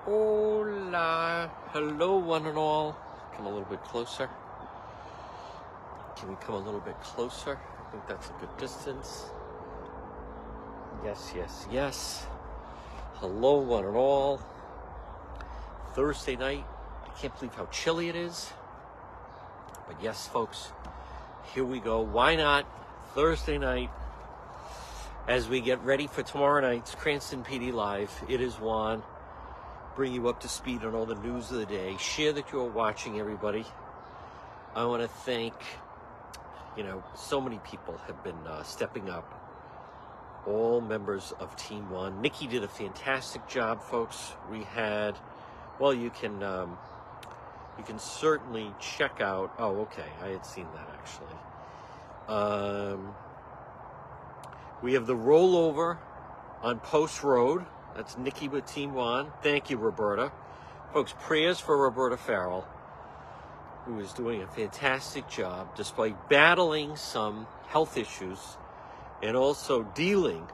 Hola. Hello, one and all. Come a little bit closer. Can we come a little bit closer? I think that's a good distance. Yes, yes, yes. Hello, one and all. Thursday night. I can't believe how chilly it is. But yes, folks, here we go. Why not? Thursday night. As we get ready for tomorrow night's Cranston PD Live, it is Juan. Bring you up to speed on all the news of the day. Share that you're watching, everybody. I want to thank, so many people have been stepping up. All members of Team One. Nikki did a fantastic job, folks. We had, well, you can certainly check out. Oh, okay, I had seen that actually. We have the rollover on Post Road. That's Nikki with Team One. Thank you, Roberta. Folks, prayers for Roberta Farrell, who is doing a fantastic job despite battling some health issues and also dealing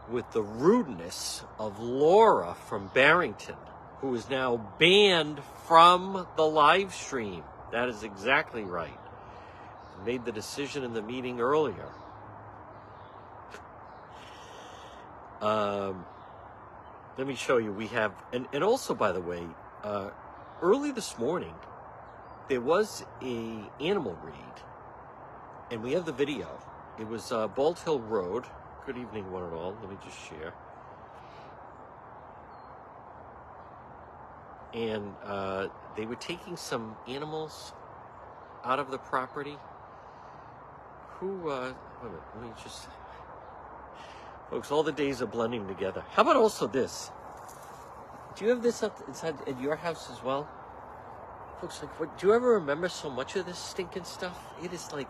with the rudeness of Laura from Barrington, who is now banned from the live stream. That is exactly right. Made the decision in the meeting earlier. Let me show you. We have, and also, by the way, early this morning, there was a animal raid, and we have the video. It was Bald Hill Road. Good evening, one and all. Let me just share. And they were taking some animals out of the property. Wait a minute, let me just... Folks, all the days are blending together. How about also this? Do you have this up inside at your house as well? Folks, like, do you ever remember so much of this stinking stuff? It is like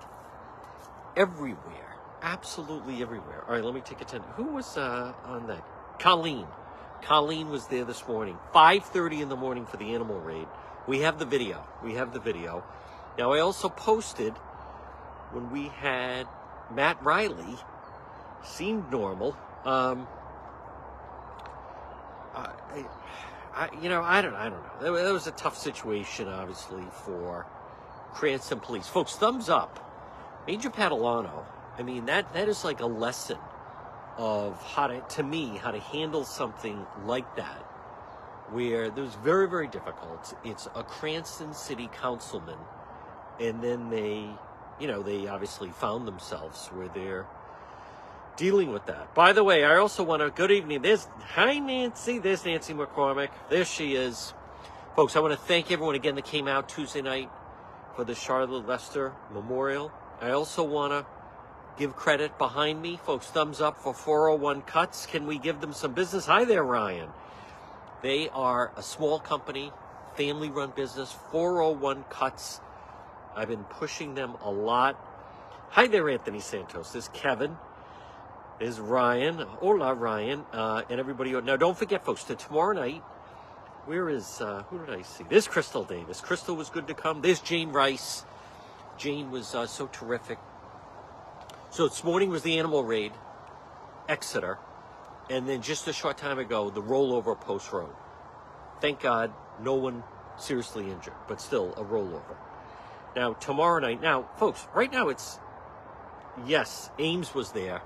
everywhere. Absolutely everywhere. All right, let me take a 10. Who was on that? Colleen. Colleen was there this morning. 5:30 in the morning for the animal raid. We have the video. Now, I also posted when we had Matt Riley. Seemed normal. I don't know. That was a tough situation, obviously, for Cranston Police. Folks, thumbs up. Major Padalano. I mean, that is like a lesson of how to handle something like that, where it was very, very difficult. It's a Cranston City Councilman, and then they obviously found themselves where they're dealing with that. By the way, I also want to, good evening. Hi Nancy, there's Nancy McCormick. There she is. Folks, I want to thank everyone again that came out Tuesday night for the Charlotte Lester Memorial. I also want to give credit behind me. Folks, thumbs up for 401 Cuts. Can we give them some business? Hi there, Ryan. They are a small company, family-run business, 401 Cuts. I've been pushing them a lot. Hi there, Anthony Santos. There's Kevin. There's Ryan. Hola, Ryan. And everybody. Now, don't forget, folks, to tomorrow night, who did I see? There's Crystal Davis. Crystal was good to come. There's Jane Rice. Jane was so terrific. So this morning was the animal raid, Exeter. And then just a short time ago, the rollover Post Road. Thank God, no one seriously injured, but still a rollover. Now, tomorrow night. Now, folks, right now yes, Ames was there.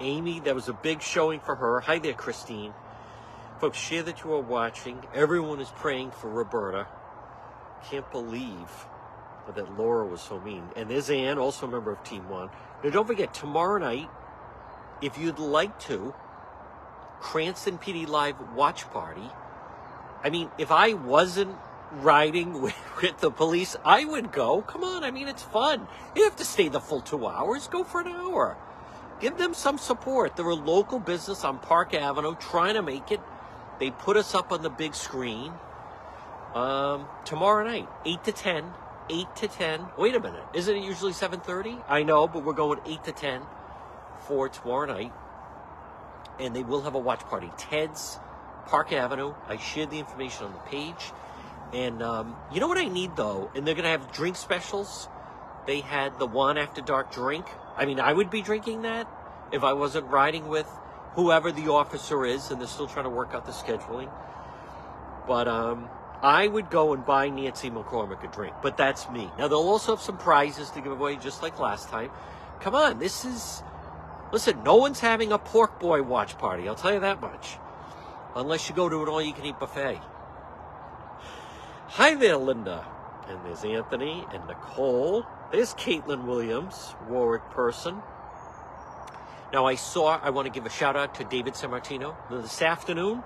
Amy, that was a big showing for her. Hi there, Christine. Folks, share that you are watching. Everyone is praying for Roberta. Can't believe that Laura was so mean. And there's Ann, also a member of Team One. Now, don't forget, tomorrow night, if you'd like to, Cranston PD Live watch party. I mean, if I wasn't riding with the police, I would go. Come on, I mean, it's fun. You have to stay the full 2 hours. Go for an hour. Give them some support. They're a local business on Park Avenue trying to make it. They put us up on the big screen. Tomorrow night, 8 to 10. 8 to 10. Wait a minute. Isn't it usually 7:30? I know, but we're going 8 to 10 for tomorrow night. And they will have a watch party. Ted's, Park Avenue. I shared the information on the page. And you know what I need, though? And they're going to have drink specials. They had the Juan After Dark drink. I mean, I would be drinking that if I wasn't riding with whoever the officer is, and they're still trying to work out the scheduling. But I would go and buy Nancy McCormick a drink, but that's me. Now, they'll also have some prizes to give away, just like last time. Come on, listen, no one's having a pork boy watch party, I'll tell you that much. Unless you go to an all-you-can-eat buffet. Hi there, Linda. And there's Anthony and Nicole. There's Caitlin Williams, Warwick person. Now, I want to give a shout-out to David Sammartino. This afternoon,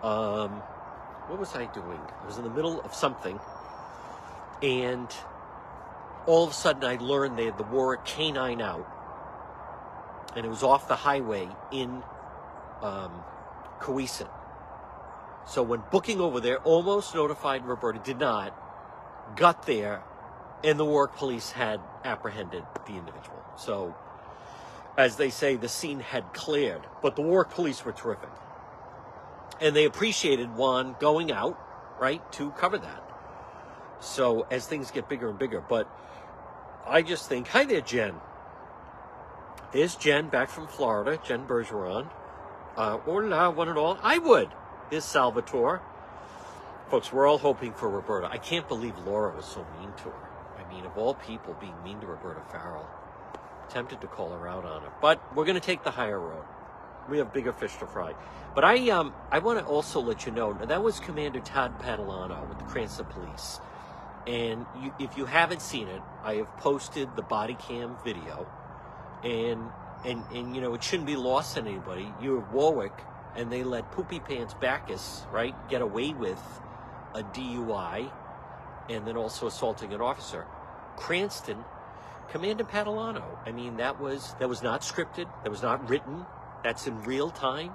what was I doing? I was in the middle of something, and all of a sudden I learned they had the Warwick K9 out, and it was off the highway in Coesit. So when booking over there, almost notified Roberta, did not, got there, and the Warwick police had apprehended the individual. So, as they say, the scene had cleared, but the Warwick police were terrific. And they appreciated Juan going out, right, to cover that. So, as things get bigger and bigger, but I just think, hi there, Jen. There's Jen back from Florida, Jen Bergeron. Hola, one and all. I would. There's Salvatore. Folks, we're all hoping for Roberta. I can't believe Laura was so mean to her. I mean, of all people, being mean to Roberta Farrell. Tempted to call her out on it. But we're going to take the higher road. We have bigger fish to fry. But I want to also let you know, now that was Commander Todd Padalano with the Cranston Police. And if you haven't seen it, I have posted the body cam video. And you know, it shouldn't be lost on anybody. You're Warwick, and they let Poopy Pants Bacchus, right, get away with a DUI and then also assaulting an officer. Cranston, Commander Padalano. I mean, that was not scripted. That was not written. That's in real time,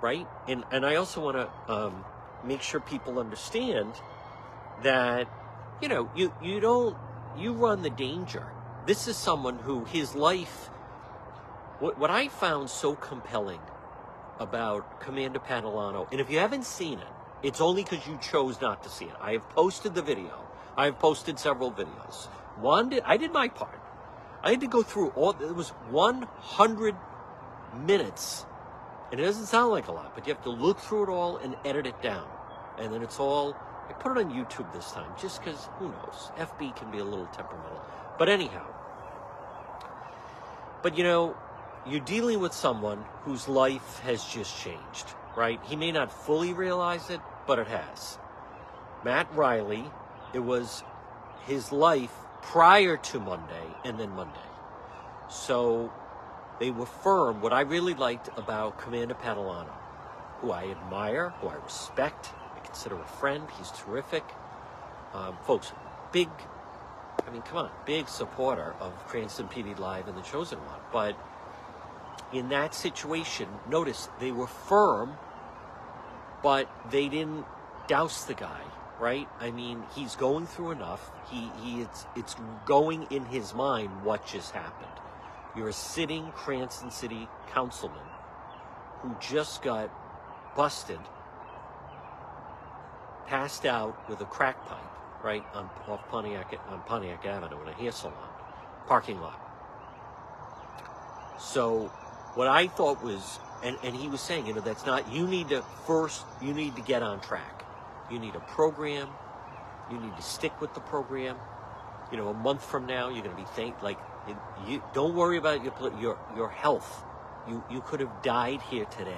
right? And I also want to make sure people understand that, you know, you run the danger. This is someone who his life. What I found so compelling about Commander Padalano, and if you haven't seen it, it's only because you chose not to see it. I have posted the video. I have posted several videos. I did my part. I had to go through it was 100 minutes. And it doesn't sound like a lot, but you have to look through it all and edit it down. And then it's all, I put it on YouTube this time, just because, who knows, FB can be a little temperamental. But anyhow, but you know, you're dealing with someone whose life has just changed, right? He may not fully realize it, but it has. Matt Riley, it was his life prior to Monday and then Monday. So they were firm. What I really liked about Commander Padalano, who I admire, who I respect, I consider a friend, he's terrific. Folks, big supporter of Cranston PD Live and The Chosen One. But in that situation, notice they were firm, but they didn't douse the guy, right? I mean, he's going through enough. It's going in his mind what just happened. You're a sitting Cranston City councilman who just got busted, passed out with a crack pipe, right, on Pontiac Avenue in a hair salon parking lot. So what I thought was, and he was saying, you know, that's not, you need to get on track. You need a program. You need to stick with the program. You know, a month from now, you're going to be you don't worry about your health. You could have died here today.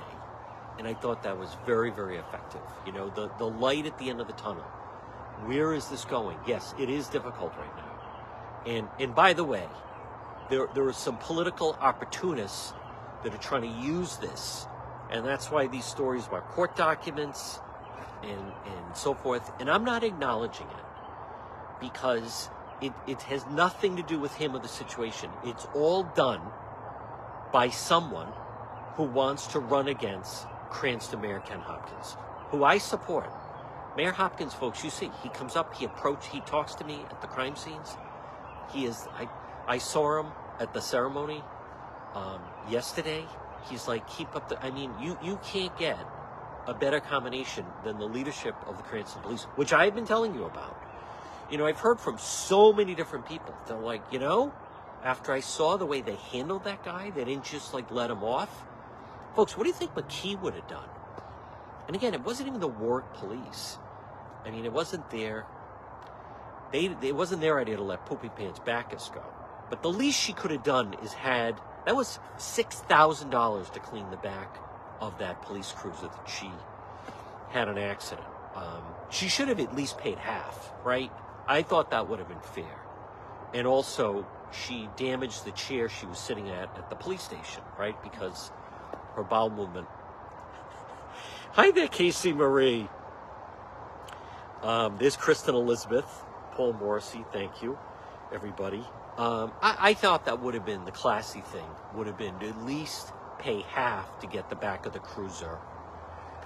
And I thought that was very, very effective. You know, the light at the end of the tunnel. Where is this going? Yes, it is difficult right now. And by the way, there are some political opportunists that are trying to use this. And that's why these stories about court documents and so forth. And I'm not acknowledging it because it has nothing to do with him or the situation. It's all done by someone who wants to run against Cranston Mayor Ken Hopkins, who I support. Mayor Hopkins, folks, you see, he comes up, he talks to me at the crime scenes. I saw him at the ceremony yesterday. He's like, keep up I mean, you can't get a better combination than the leadership of the Cranston Police, which I've been telling you about. You know, I've heard from so many different people. They're like, you know, after I saw the way they handled that guy, they didn't just like let him off. Folks, what do you think McKee would have done? And again, it wasn't even the Warwick police. I mean, it wasn't their it wasn't their idea to let Poopy Pants Bacchus go. But the least she could have done is that was $6,000 to clean the back of that police cruiser that she had an accident. She should have at least paid half, right? I thought that would have been fair. And also, she damaged the chair she was sitting at the police station, right? Because her bowel movement. Hi there, Casey Marie. There's Kristen Elizabeth, Paul Morrissey, thank you, everybody. I thought that would have been the classy thing, would have been to at least pay half to get the back of the cruiser.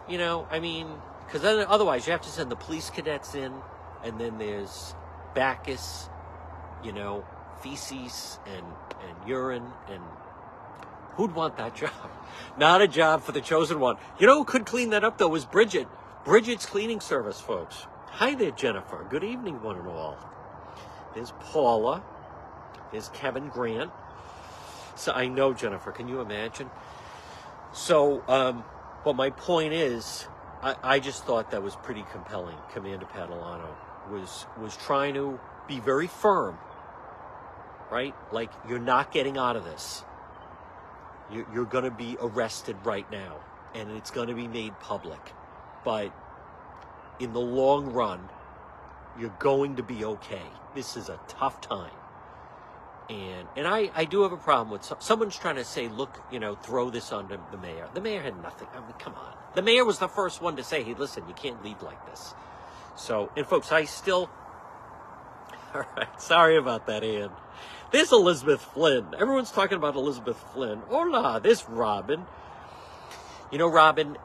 You know, I mean, because otherwise you have to send the police cadets in, and then there's Bacchus, you know, feces and urine, and who'd want that job? Not a job for the chosen one. You know who could clean that up, though, was Bridget. Bridget's cleaning service, folks. Hi there, Jennifer. Good evening, one and all. There's Paula. There's Kevin Grant. So I know, Jennifer, can you imagine? So, but my point is, I just thought that was pretty compelling. Commander Padalano was trying to be very firm, right? Like, you're not getting out of this. You're going to be arrested right now, and it's going to be made public. But in the long run, you're going to be okay. This is a tough time. And I do have a problem with someone's trying to say, look, you know, throw this on the mayor. The mayor had nothing. I mean, come on. The mayor was the first one to say, hey, listen, you can't lead like this. So, and folks, I still... All right, sorry about that, Ann. There's Elizabeth Flynn. Everyone's talking about Elizabeth Flynn. Hola, there's Robin. You know, Robin,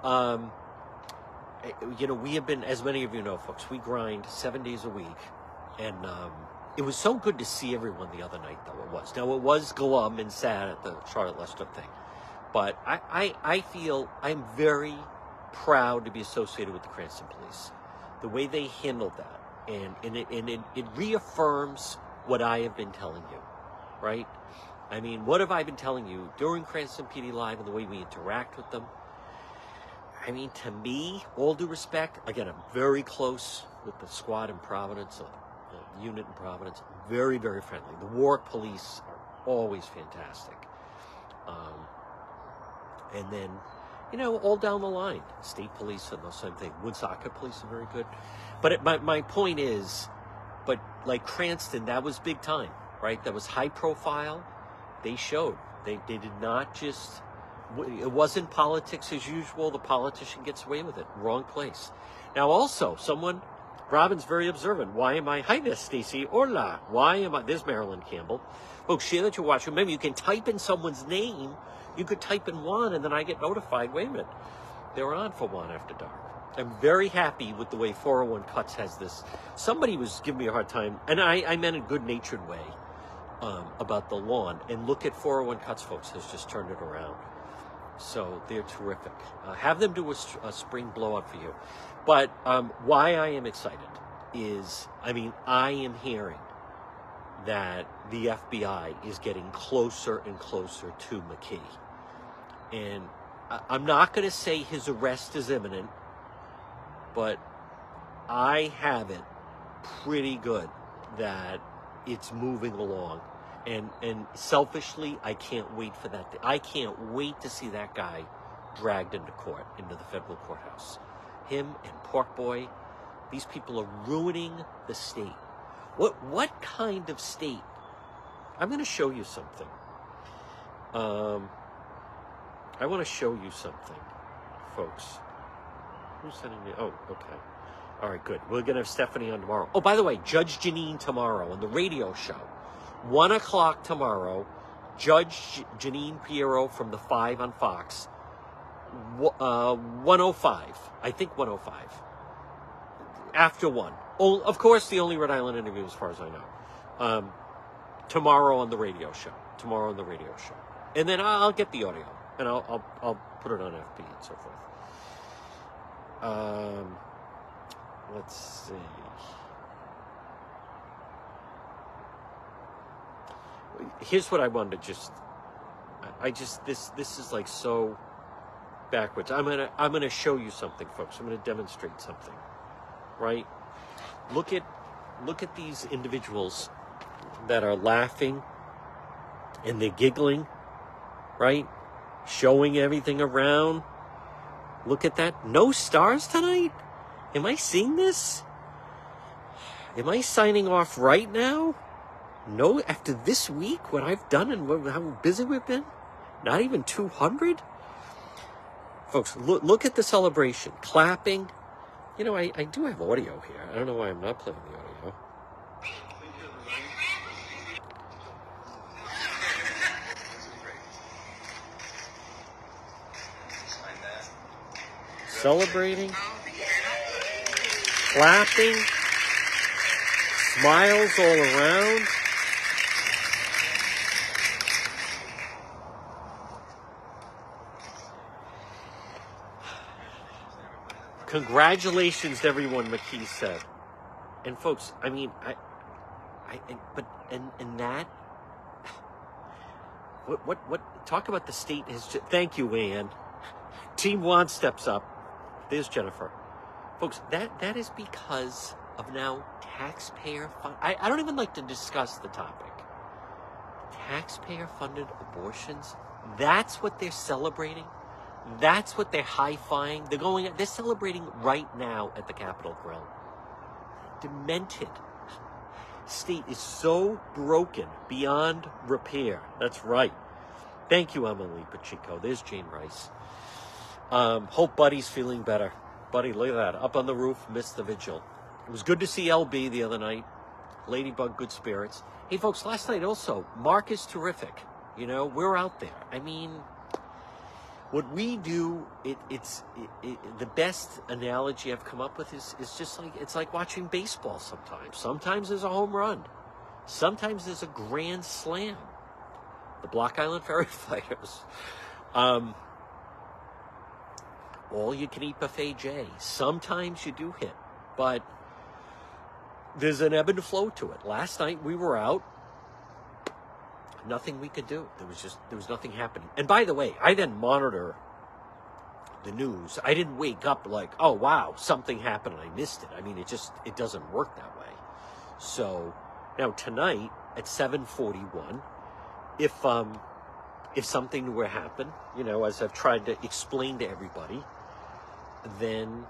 you know, we have been, as many of you know, folks, we grind 7 days a week. And it was so good to see everyone the other night, though it was. Now, it was glum and sad at the Charlotte Lester thing. But I feel I'm very proud to be associated with the Cranston Police. The way they handled that. And it reaffirms what I have been telling you, right? I mean, what have I been telling you during Cranston PD Live and the way we interact with them? I mean, to me, all due respect, again, I'm very close with the squad in Providence, the unit in Providence, very, very friendly. The Warwick Police are always fantastic. And then, you know, all down the line, State Police and the same thing. Woonsocket Police are very good. But my point is, but like Cranston, that was big time, right? That was high profile. They showed. They did not just, it wasn't politics as usual. The politician gets away with it. Wrong place. Now also, Robin's very observant. Why am I, hi there, Stacy. Hola. Why am I, there's Marilyn Campbell. Folks, share that you're watching. Remember, you can type in someone's name. You could type in Juan, and then I get notified. Wait a minute. They're on for Juan After Dark. I'm very happy with the way 401 Cuts has this. Somebody was giving me a hard time, and I meant a good-natured way, about the lawn. And look at 401 Cuts, folks, has just turned it around. So they're terrific. Have them do a spring blowout for you. But why I am excited is, I mean, I am hearing that the FBI is getting closer and closer to McKee. And I'm not going to say his arrest is imminent, but I have it pretty good that it's moving along. And selfishly, I can't wait for that. I can't wait to see that guy dragged into court, into the federal courthouse. Him and Pork Boy, these people are ruining the state. What kind of state? I'm going to show you something. I want to show you something, folks. Who's sending me? Oh, okay. All right, good. We're going to have Stephanie on tomorrow. Oh, by the way, Judge Janine tomorrow on the radio show. 1 o'clock tomorrow. Judge Janine Piero from the 5 on Fox. 105. I think 105. After 1. Oh, of course, the only Rhode Island interview as far as I know. Tomorrow on the radio show. And then I'll get the audio. And I'll put it on FB and so forth. Let's see. Here's what I wanted to this is like so backwards. I'm gonna show you something, folks. I'm gonna demonstrate something, right? Look at these individuals that are laughing and they're giggling, right? Showing everything around. Look at that. No stars tonight? Am I seeing this? Am I signing off right now? No, after this week, what I've done and how busy we've been? Not even 200? Folks, look at the celebration. Clapping. You know, I do have audio here. I don't know why I'm not playing the audio. Celebrating. Clapping. Smiles all around. Congratulations to everyone, McKee said. And folks, I mean, that, what, talk about the state has, thank you, Ann. Team Juan steps up. There's Jennifer. Folks, that is because of now taxpayer fund. I don't even like to discuss the topic. Taxpayer-funded abortions, that's what they're celebrating. That's what they're high-fiving. They're celebrating right now at the Capitol Grill. Demented. State is so broken beyond repair. That's right. Thank you, Emily Pacheco. There's Jane Rice. Hope Buddy's feeling better. Buddy, look at that. Up on the roof, missed the vigil. It was good to see LB the other night. Ladybug, good spirits. Hey, folks, last night also, Mark is terrific. You know, we're out there. I mean, what we do, the best analogy I've come up with is just like, it's like watching baseball sometimes. Sometimes there's a home run. Sometimes there's a grand slam. The Block Island Ferry Fighters. All you can eat buffet J. Sometimes you do hit, but there's an ebb and flow to it. Last night we were out. Nothing we could do. There was nothing happening. And by the way, I didn't monitor the news. I didn't wake up like, oh wow, something happened and I missed it. I mean, it doesn't work that way. So now tonight at 7:41, if something were to happen, you know, as I've tried to explain to everybody, then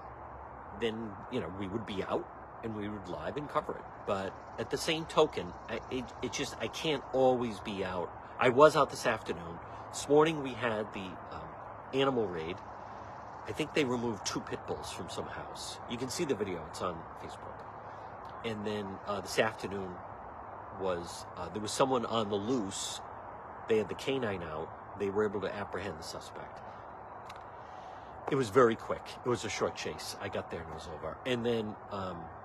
you know, we would be out and we would live and cover it. But at the same token, I can't always be out. I was out this afternoon. This morning we had the animal raid. I think they removed 2 pit bulls from some house. You can see the video. It's on Facebook. And then this afternoon there was someone on the loose. They had the canine out. They were able to apprehend the suspect. It was very quick. It was a short chase. I got there and it was over. And then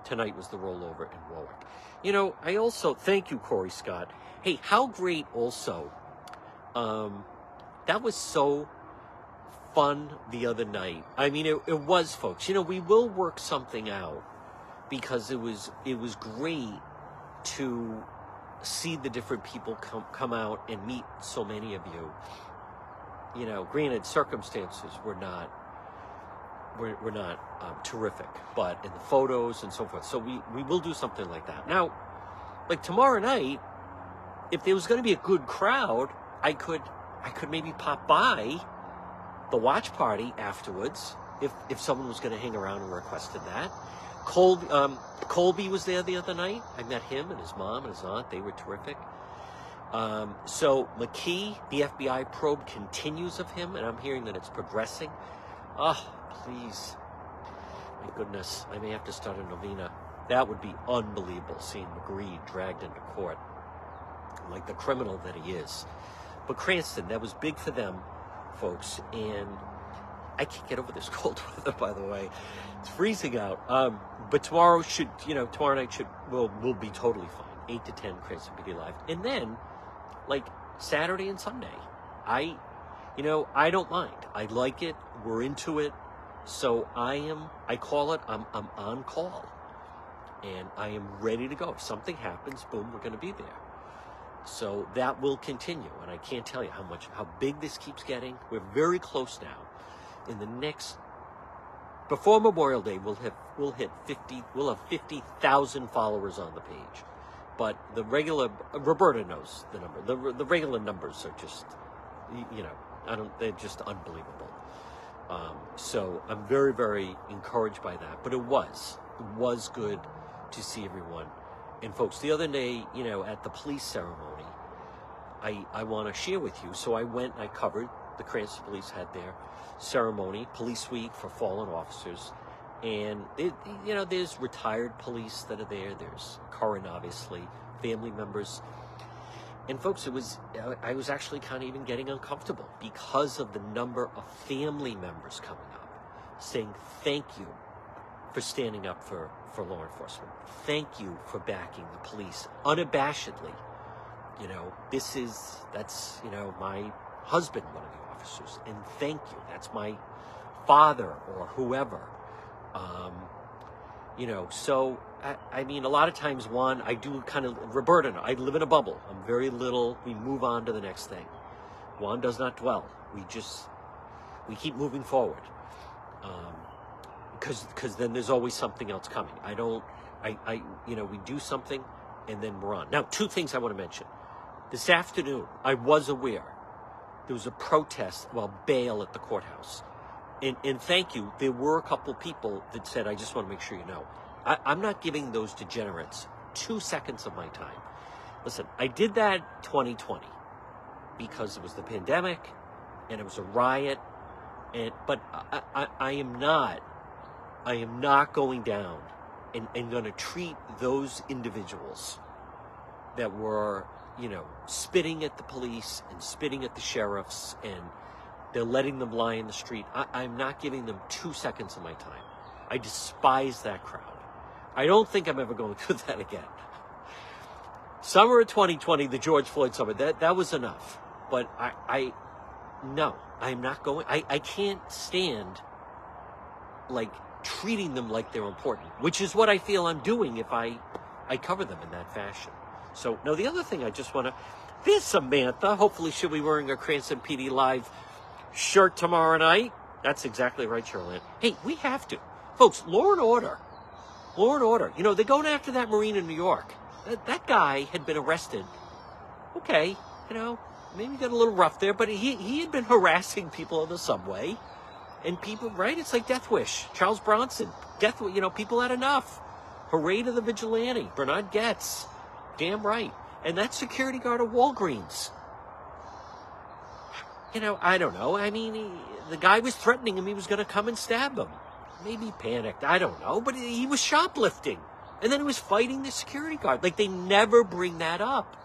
tonight was the rollover in Warwick. You know, I also, thank you, Corey Scott. Hey, how great also, that was so fun the other night. I mean, it was, folks. You know, we will work something out because it was great to see the different people come out and meet so many of you. You know, granted, circumstances were not terrific, but in the photos and so forth. So we will do something like that. Now, like tomorrow night, if there was going to be a good crowd, I could maybe pop by the watch party afterwards if someone was going to hang around and requested that. Colby was there the other night. I met him and his mom and his aunt. They were terrific. So McKee, the FBI probe continues of him, and I'm hearing that it's progressing. Oh, please. My goodness, I may have to start a novena. That would be unbelievable, seeing McGree dragged into court like the criminal that he is. But Cranston, that was big for them, folks, and I can't get over this cold weather, by the way. It's freezing out. But tomorrow night will be totally fine. 8 to 10, Cranston PD Live. And then, like, Saturday and Sunday, I don't mind. I like it. We're into it. So I call it, I'm on call. And I am ready to go. If something happens, boom, we're going to be there. So that will continue. And I can't tell you how big this keeps getting. We're very close now. in the next, before Memorial Day, we'll have 50,000 followers on the page. But the regular, Roberta knows the number. The regular numbers are just, they're just unbelievable. So I'm very, very encouraged by that. But it was good to see everyone. And folks, the other day, at the police ceremony, I want to share with you. So I went and I covered, the Cranston Police had their ceremony, Police Week for fallen officers. And, there's retired police that are there. There's current, obviously, family members. And folks, I was actually kind of even getting uncomfortable because of the number of family members coming up, saying thank you for standing up for law enforcement. Thank you for backing the police unabashedly. That's my husband, one of the officers, and thank you. That's my father or whoever. So, I mean, a lot of times, Juan, I do kind of, Roberta, I live in a bubble. I'm very little. We move on to the next thing. Juan does not dwell. We keep moving forward. Because then there's always something else coming. We do something and then we're on. Now, two things I want to mention. This afternoon, I was aware there was a protest, bail at the courthouse. And thank you, there were a couple people that said, I just want to make sure you know. I'm not giving those degenerates 2 seconds of my time. Listen, I did that 2020 because it was the pandemic and it was a riot. But I am not going down and going to treat those individuals that were, spitting at the police and spitting at the sheriffs and they're letting them lie in the street. I'm not giving them 2 seconds of my time. I despise that crowd. I don't think I'm ever going to do that again. Summer of 2020, the George Floyd summer, that was enough. But no, I'm not going. I can't stand, treating them like they're important, which is what I feel I'm doing if I cover them in that fashion. So, no, the other thing I just want to, there's Samantha. Hopefully she'll be wearing a Cranston PD Live shirt tomorrow night. That's exactly right, Charlotte. Hey, we have to. Folks, law and order. Law and order. They're going after that Marine in New York. That guy had been arrested. Okay, maybe got a little rough there, but he had been harassing people on the subway. And people, right? It's like Death Wish. Charles Bronson. People had enough. Hooray to the vigilante. Bernard Goetz. Damn right. And that security guard at Walgreens. I don't know. I mean, the guy was threatening him. He was going to come and stab him. Maybe he panicked. I don't know. But he was shoplifting. And then he was fighting the security guard. They never bring that up.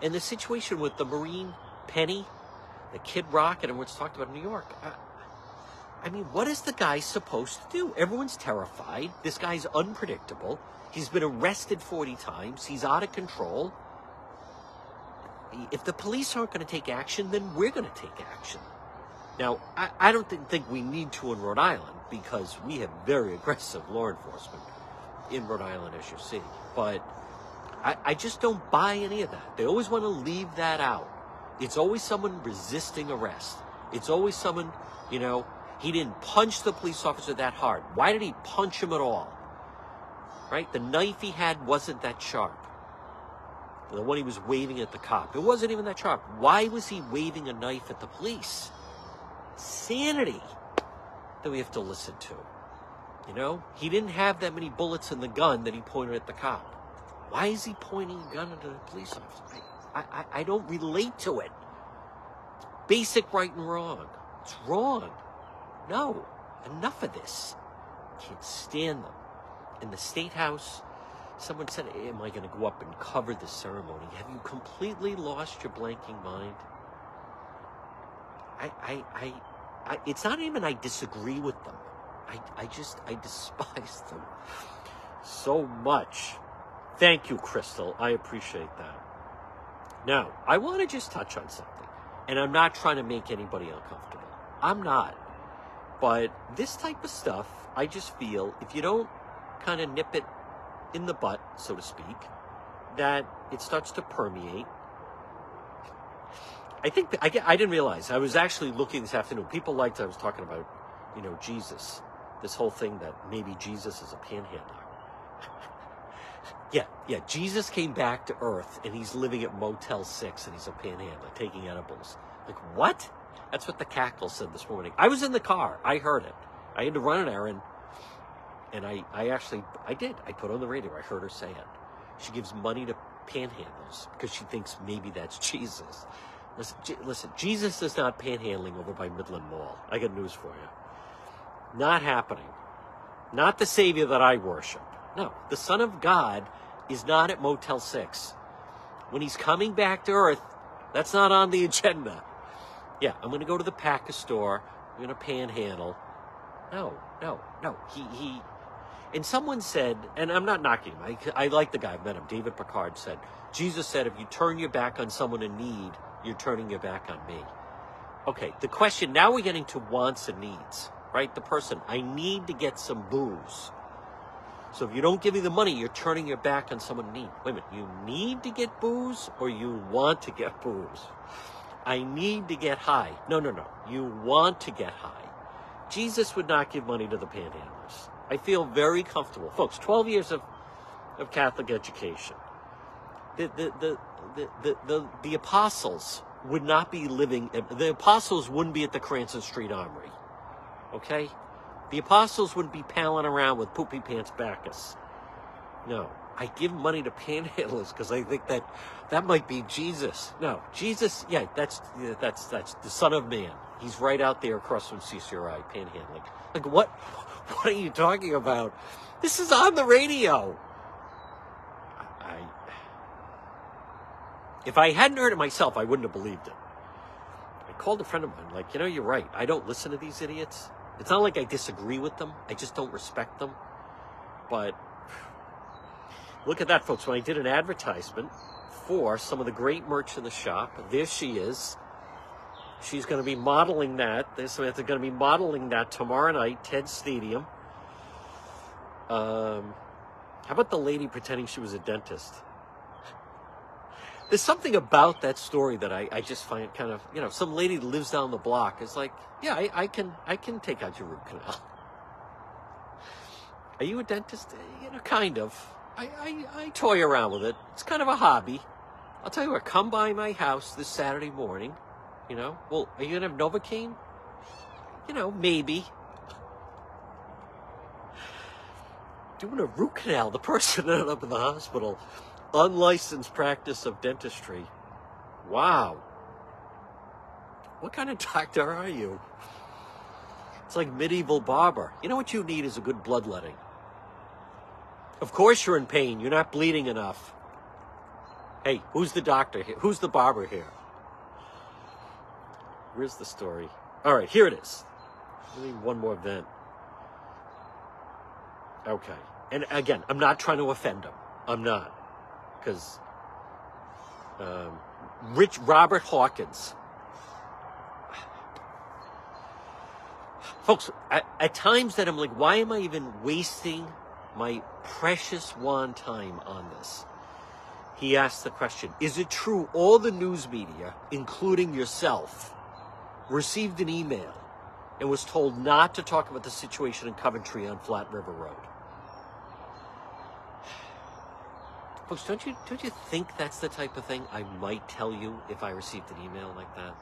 And the situation with the Marine, Penny, the Kid Rock, and everyone's talked about in New York. I mean, what is the guy supposed to do? Everyone's terrified. This guy's unpredictable. He's been arrested 40 times. He's out of control. If the police aren't going to take action, then we're going to take action. Now, I don't think we need to in Rhode Island because we have very aggressive law enforcement in Rhode Island, as you see. But I just don't buy any of that. They always want to leave that out. It's always someone resisting arrest. It's always someone, he didn't punch the police officer that hard. Why did he punch him at all? Right? The knife he had wasn't that sharp. The one he was waving at the cop. It wasn't even that sharp. Why was he waving a knife at the police? Sanity that we have to listen to. He didn't have that many bullets in the gun that he pointed at the cop. Why is he pointing a gun at a police officer? I don't relate to it. It's basic right and wrong. It's wrong. No. Enough of this. Can't stand them. In the State House, someone said, am I going to go up and cover the ceremony? Have you completely lost your blanking mind? It's not even I disagree with them. I despise them so much. Thank you, Crystal. I appreciate that. Now, I want to just touch on something. And I'm not trying to make anybody uncomfortable. I'm not. But this type of stuff, I just feel, if you don't kind of nip it in the butt, so to speak, that it starts to permeate. I didn't realize. I was actually looking this afternoon. People liked, I was talking about, Jesus. This whole thing that maybe Jesus is a panhandler. Yeah. Jesus came back to Earth and he's living at Motel 6 and he's a panhandler, taking edibles. Like, what? That's what the cackle said this morning. I was in the car. I heard it. I had to run an errand. And I did. I put on the radio. I heard her say it. She gives money to panhandlers because she thinks maybe that's Jesus. Listen, Jesus is not panhandling over by Midland Mall. I got news for you. Not happening. Not the Savior that I worship. No, the Son of God is not at Motel 6. When he's coming back to Earth, that's not on the agenda. Yeah, I'm going to go to the Packer store. I'm going to panhandle. No. He and someone said, and I'm not knocking him. I like the guy. I've met him. David Picard said, Jesus said, if you turn your back on someone in need, you're turning your back on me. Okay, the question, now we're getting to wants and needs, right? The person, I need to get some booze. So if you don't give me the money, you're turning your back on someone in need. Wait a minute, you need to get booze or you want to get booze? I need to get high. No. You want to get high. Jesus would not give money to the panhandlers. I feel very comfortable. Folks, 12 years of Catholic education. The apostles would not be living, the apostles wouldn't be at the Cranston Street Armory. Okay? The apostles wouldn't be palling around with poopy pants Bacchus. No. I give money to panhandlers because I think that might be Jesus. No, Jesus, that's the Son of Man. He's right out there across from CCRI, panhandling. Like, what are you talking about? This is on the radio. If I hadn't heard it myself, I wouldn't have believed it. I called a friend of mine, like, you're right. I don't listen to these idiots. It's not like I disagree with them. I just don't respect them. But look at that, folks. When I did an advertisement for some of the great merch in the shop, there she is. She's going to be modeling that. They're going to be modeling that tomorrow night, Ted Stadium. How about the lady pretending she was a dentist? There's something about that story that I just find kind of, some lady that lives down the block is like, yeah, I can take out your root canal. Are you a dentist? Kind of. I toy around with it. It's kind of a hobby. I'll tell you what, come by my house this Saturday morning. Well, are you going to have Novocaine? Maybe. Doing a root canal. The person ended up in the hospital. Unlicensed practice of dentistry. Wow. What kind of doctor are you? It's like medieval barber. What you need is a good bloodletting. Of course you're in pain. You're not bleeding enough. Hey, who's the doctor here? Who's the barber here? Where's the story? All right, here it is. I need one more vent. Okay. And again, I'm not trying to offend him. I'm not. Because Robert Hawkins. Folks, at times that I'm like, why am I even wasting my precious Juan time on this? He asked the question, is it true all the news media, including yourself, received an email and was told not to talk about the situation in Coventry on Flat River Road? Folks, don't you think that's the type of thing I might tell you if I received an email like that?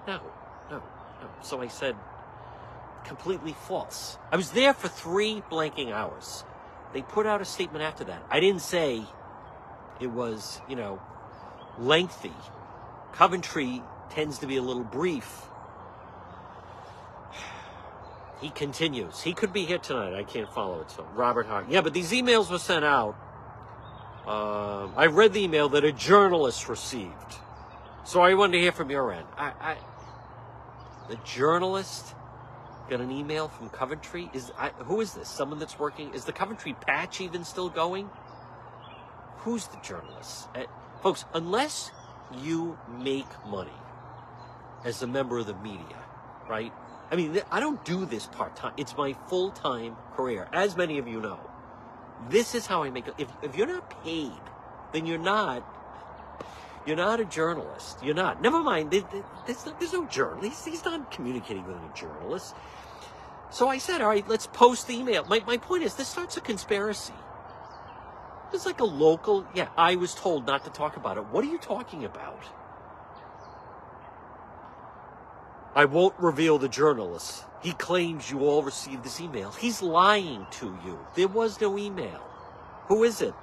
No. So I said, completely false. I was there for 3 blanking hours. They put out a statement after that. I didn't say it was, lengthy. Coventry tends to be a little brief. He continues. He could be here tonight. I can't follow it. So Robert Hart. Yeah, but these emails were sent out. I read the email that a journalist received. So I wanted to hear from your end. The journalist got an email from Coventry? Who is this? Someone that's working? Is the Coventry patch even still going? Who's the journalist? Folks, unless you make money as a member of the media, right? I mean, I don't do this part-time. It's my full-time career, as many of you know. This is how I make it. If you're not paid, then you're not You're not a journalist. You're not. Never mind. There's no journalist. He's not communicating with any journalist. So I said, all right, let's post the email. My point is, this starts a conspiracy. It's like a local, yeah, I was told not to talk about it. What are you talking about? I won't reveal the journalist. He claims you all received this email. He's lying to you. There was no email. Who is it?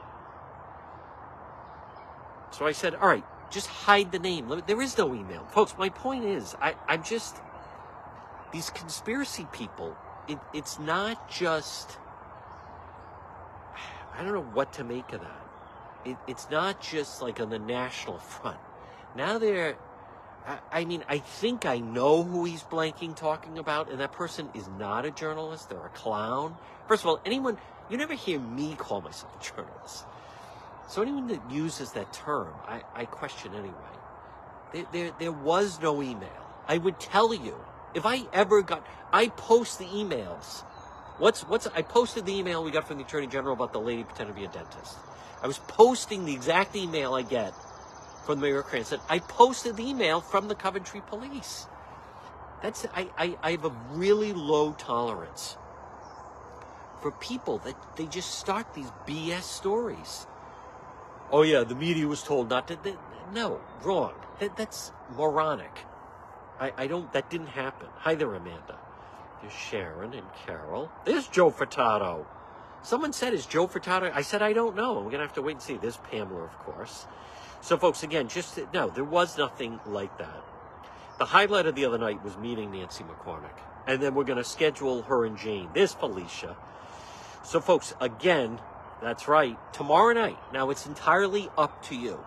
So I said, all right, just hide the name. There is no email. Folks, my point is, I'm just, these conspiracy people, it's not just, I don't know what to make of that. It's not just like on the national front. Now I think I know who he's blanking talking about, and that person is not a journalist. They're a clown. First of all, you never hear me call myself a journalist. So anyone that uses that term, I question anyway. There was no email. I would tell you, if I ever I post the emails. I posted the email we got from the Attorney General about the lady pretending to be a dentist. I was posting the exact email I get from Mayor Cranston. I posted the email from the Coventry Police. I have a really low tolerance for people that they just start these BS stories. Oh yeah, the media was told not to. No, wrong. That's moronic. That didn't happen. Hi there, Amanda. There's Sharon and Carol. There's Joe Furtado. Someone said, is Joe Furtado? I said, I don't know. We're going to have to wait and see. There's Pamela, of course. So, folks, again, no, there was nothing like that. The highlight of the other night was meeting Nancy McCormick. And then we're going to schedule her and Jane. There's Felicia. So, folks, again, that's right. Tomorrow night. Now, it's entirely up to you.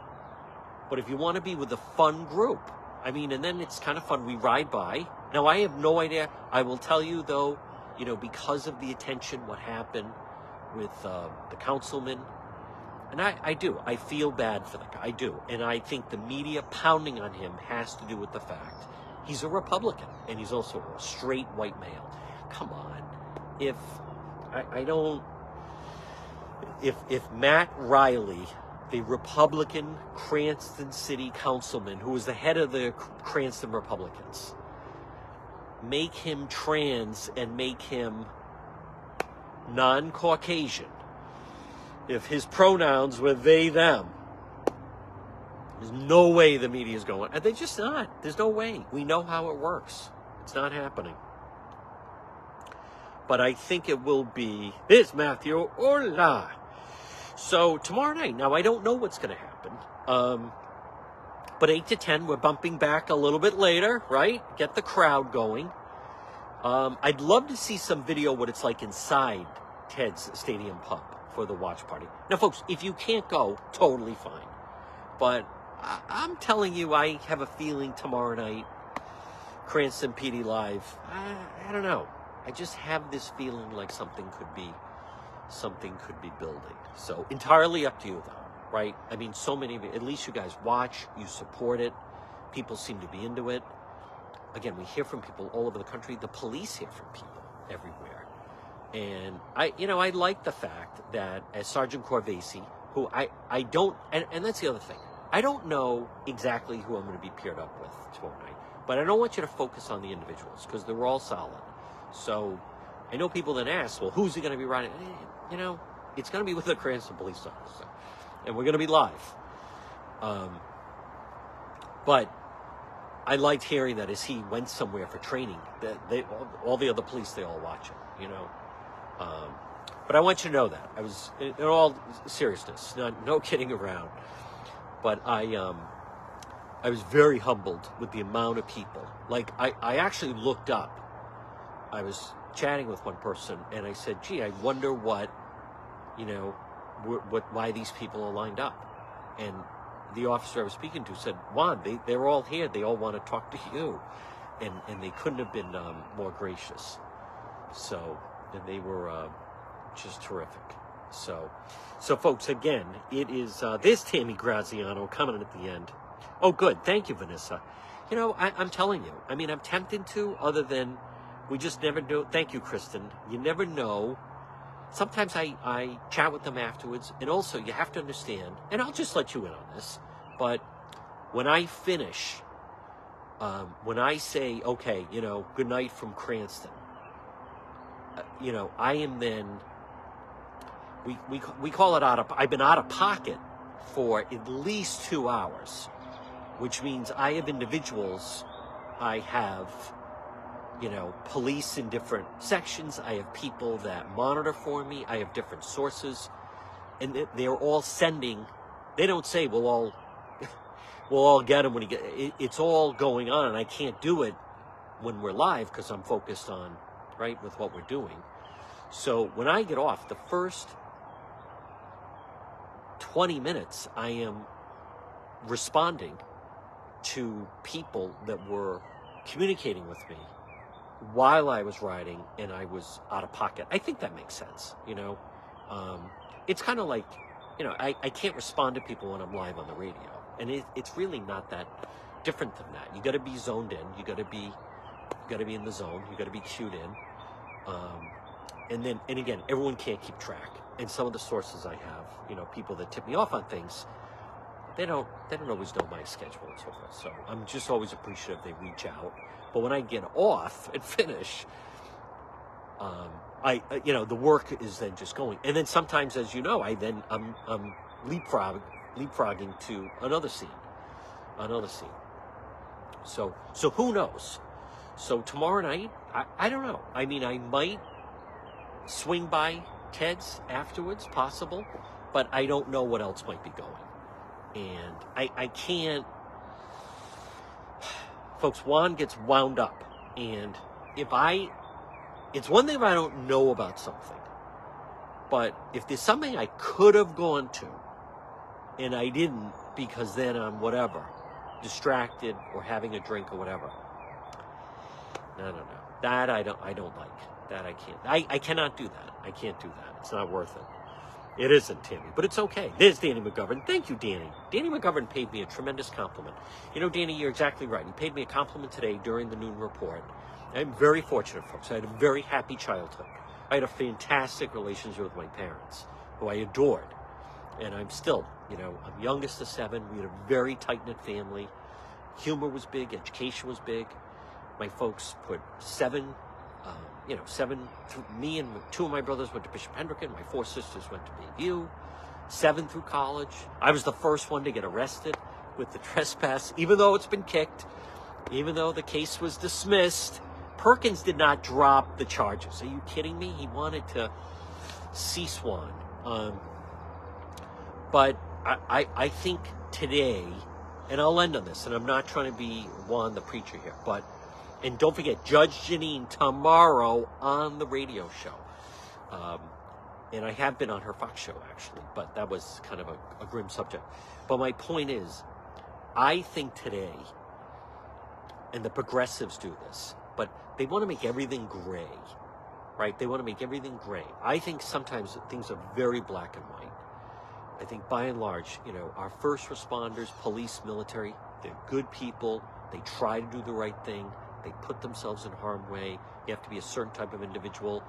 But if you want to be with a fun group, and then it's kind of fun. We ride by. Now, I have no idea. I will tell you, though, because of the attention, what happened with the councilman. And I do. I feel bad for the guy. I do. And I think the media pounding on him has to do with the fact he's a Republican. And he's also a straight white male. Come on. If Matt Riley, the Republican Cranston City Councilman, who was the head of the Cranston Republicans, make him trans and make him non-Caucasian, if his pronouns were they, them, there's no way the media is going. And they're just not. There's no way. We know how it works. It's not happening. But I think it will be. There's Matthew. Hola. So tomorrow night. Now, I don't know what's going to happen. But 8 to 10, we're bumping back a little bit later, right? Get the crowd going. I'd love to see some video what it's like inside Ted's Stadium Pub for the watch party. Now, folks, if you can't go, totally fine. But I'm telling you, I have a feeling tomorrow night, Cranston PD Live, I don't know. I just have this feeling like something could be building. So entirely up to you, though, right? So many of you, at least you guys watch, you support it. People seem to be into it. Again, we hear from people all over the country. The police hear from people everywhere. And I like the fact that as Sergeant Corvasi, who I don't, and that's the other thing. I don't know exactly who I'm going to be paired up with tomorrow night, but I don't want you to focus on the individuals because they're all solid. So I know people then ask, well, who's he going to be riding? It's going to be with a Cranston police officer, and we're going to be live. But I liked hearing that as he went somewhere for training, that all the other police, they all watch it, But I want you to know that. I was, in all seriousness, no kidding around. But I was very humbled with the amount of people. Like, I actually looked up. I was chatting with one person, and I said, gee, I wonder why these people are lined up. And the officer I was speaking to said, Juan, they're all here. They all want to talk to you. And they couldn't have been more gracious. So, and they were just terrific. So folks, again, it is, there's Tammy Graziano coming at the end. Oh, good. Thank you, Vanessa. I'm telling you, I'm tempted to, other than we just never do. Thank you, Kristen. You never know. Sometimes I chat with them afterwards. And also, you have to understand, and I'll just let you in on this, but when I finish, when I say, okay, good night from Cranston, I am then, we call it I've been out of pocket for at least 2 hours, which means I have individuals, I have, police in different sections, I have people that monitor for me, I have different sources, and they're all sending, they don't say, we'll all get him when he it's all going on, and I can't do it when we're live because I'm focused on, right, with what we're doing. So when I get off, the first 20 minutes, I am responding to people that were communicating with me while I was riding and I was out of pocket. I think that makes sense, It's kind of like, I can't respond to people when I'm live on the radio. And it's really not that different than that. You got to be zoned in. You got to be in the zone. You got to be cued in. And again, everyone can't keep track. And some of the sources I have, people that tip me off on things, they don't always know my schedule and so forth. So I'm just always appreciative they reach out. But when I get off and finish, the work is then just going. And then sometimes, as you know, I'm leapfrogging to another scene. So who knows? So tomorrow night, I don't know. I mean, I might swing by Ted's afterwards, possible, but I don't know what else might be going. And I can't, folks, Juan gets wound up. And it's one thing if I don't know about something, but if there's something I could have gone to and I didn't because then I'm whatever, distracted or having a drink or whatever, no. That I don't like. That I can't. I cannot do that. I can't do that. It's not worth it. It isn't, Tammy, but it's okay. There's Danny McGovern. Thank you, Danny. Danny McGovern paid me a tremendous compliment. Danny, you're exactly right. He paid me a compliment today during the noon report. I'm very fortunate, folks. I had a very happy childhood. I had a fantastic relationship with my parents, who I adored. And I'm still, I'm youngest of 7. We had a very tight-knit family. Humor was big. Education was big. My folks put 7, me and 2 of my brothers went to Bishop Hendricken. My 4 sisters went to Bayview. 7 through college. I was the first one to get arrested with the trespass, even though it's been kicked, even though the case was dismissed. Perkins did not drop the charges. Are you kidding me? He wanted to cease one. But I think today, and I'll end on this, and I'm not trying to be Juan the preacher here, and don't forget, Judge Janine tomorrow on the radio show. And I have been on her Fox show, actually, but that was kind of a grim subject. But my point is, I think today, and the progressives do this, but they want to make everything gray, right? They want to make everything gray. I think sometimes things are very black and white. I think by and large, our first responders, police, military, they're good people. They try to do the right thing. They put themselves in harm's way. You have to be a certain type of individual.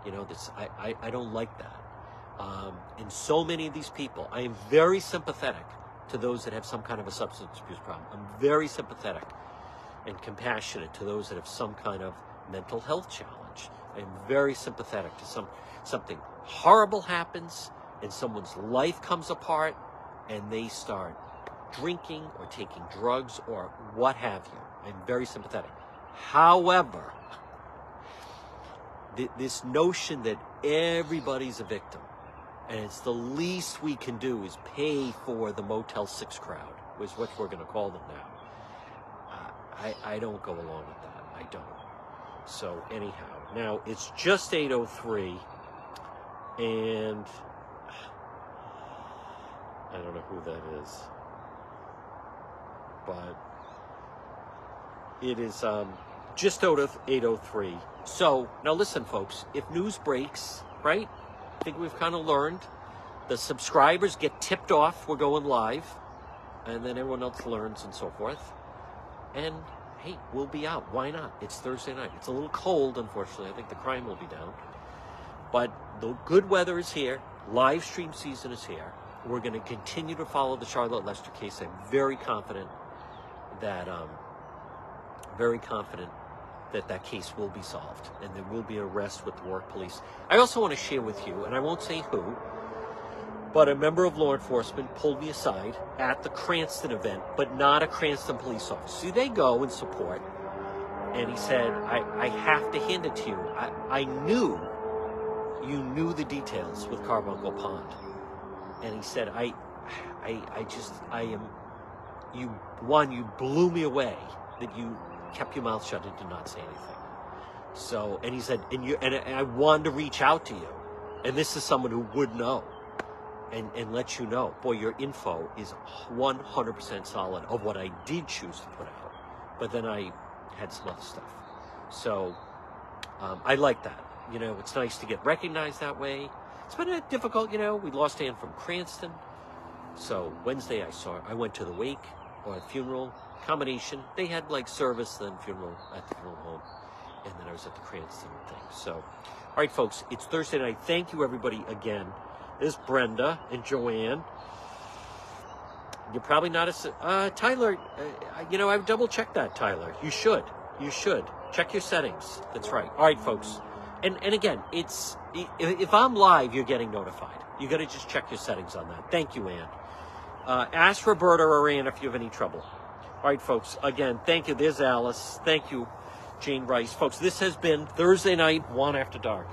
I don't like that. And so many of these people, I am very sympathetic to those that have some kind of a substance abuse problem. I'm very sympathetic and compassionate to those that have some kind of mental health challenge. I'm very sympathetic to something horrible happens and someone's life comes apart and they start drinking or taking drugs or what have you. I'm very sympathetic. However, this notion that everybody's a victim and it's the least we can do is pay for the Motel 6 crowd, is what we're going to call them now. I don't go along with that. I don't. So anyhow, now it's just 8:03, and I don't know who that is, but it is just out of 8:03. So now listen, folks, if news breaks, right? I think we've kind of learned. The subscribers get tipped off. We're going live, and then everyone else learns and so forth. And hey, we'll be out. Why not? It's Thursday night. It's a little cold, unfortunately. I think the crime will be down. But the good weather is here. Live stream season is here. We're going to continue to follow the Charlotte Lester case. I'm very confident that that case will be solved and there will be an arrest with the Warwick police. I also want to share with you, and I won't say who, but a member of law enforcement pulled me aside at the Cranston event, but not a Cranston police officer. See, they go and support. And he said, I have to hand it to you. I knew you knew the details with Carbuncle Pond. And he said, you blew me away that you kept your mouth shut and did not say anything. So, and he said, and I wanted to reach out to you. And this is someone who would know and let you know, boy, your info is 100% solid of what I did choose to put out. But then I had some other stuff. So, I like that. You know, it's nice to get recognized that way. It's been a difficult, you know, we lost Ann from Cranston. So Wednesday I went to the wake or funeral combination. They had like service, then funeral at the funeral home. And then I was at the Cranston thing. So, all right, folks, it's Thursday night. Thank you, everybody, again. There's Brenda and Joanne. You're probably not Tyler, you know, I've double-checked that, Tyler. You should. You should. Check your settings. That's right. All right, folks. And again, if I'm live, you're getting notified. You got to just check your settings on that. Thank you, Ann. Ask Roberta or Ann if you have any trouble. All right, folks. Again, thank you. There's Alice. Thank you, Jane Rice. Folks, this has been Thursday night, Juan After Dark.